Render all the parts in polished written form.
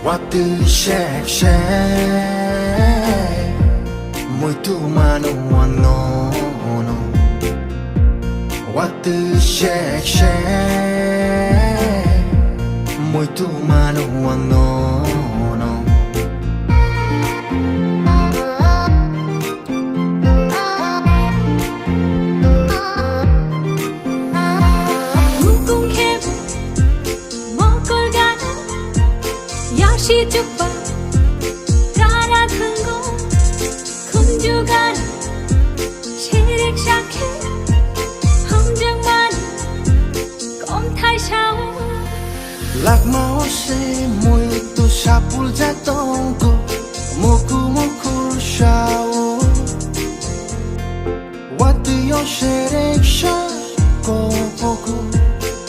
Waktu shake muito mano no. Waktu shake muito mano no. Yashi Juppa Rara Thungo Kunjugan Shirik Shake Hamjang Man Kom Thai Shao Lạc máu se muito sapul jatongo Muku shao Waktu yo sherek sha Kopoku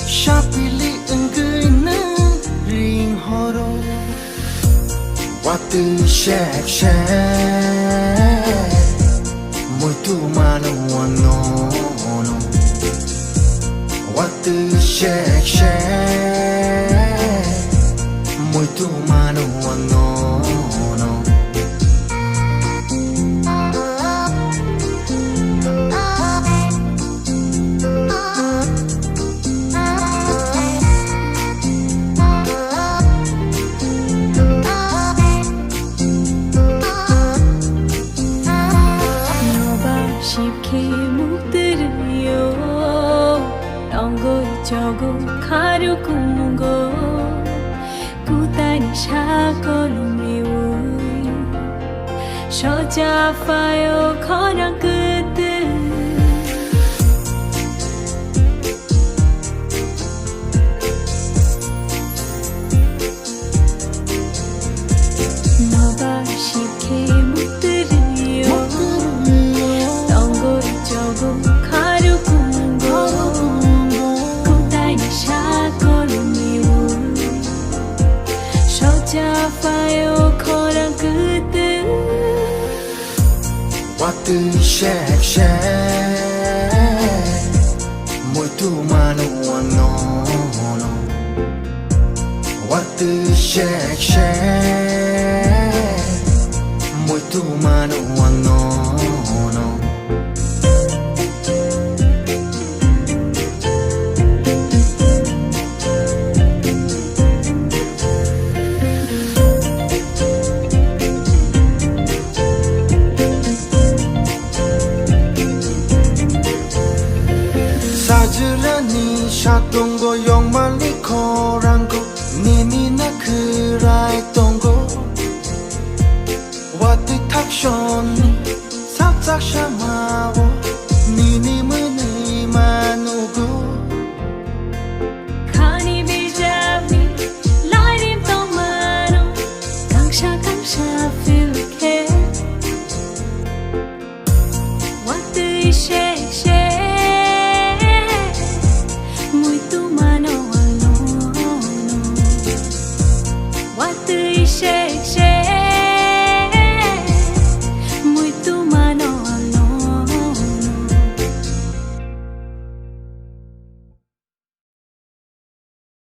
Shapili engkina ring horo Waktu shake muito mano no. Waktu shake muito mano no. Shipke mukteriyo Longo jogo karu kungo Kutani shakolu miui Shoja fayo korang kutu Noba shipke mukteriyo Karu kungo Kutai ni shakolu miu Shoja fayo korang kutu Waktu shake muito mano no. Waktu shake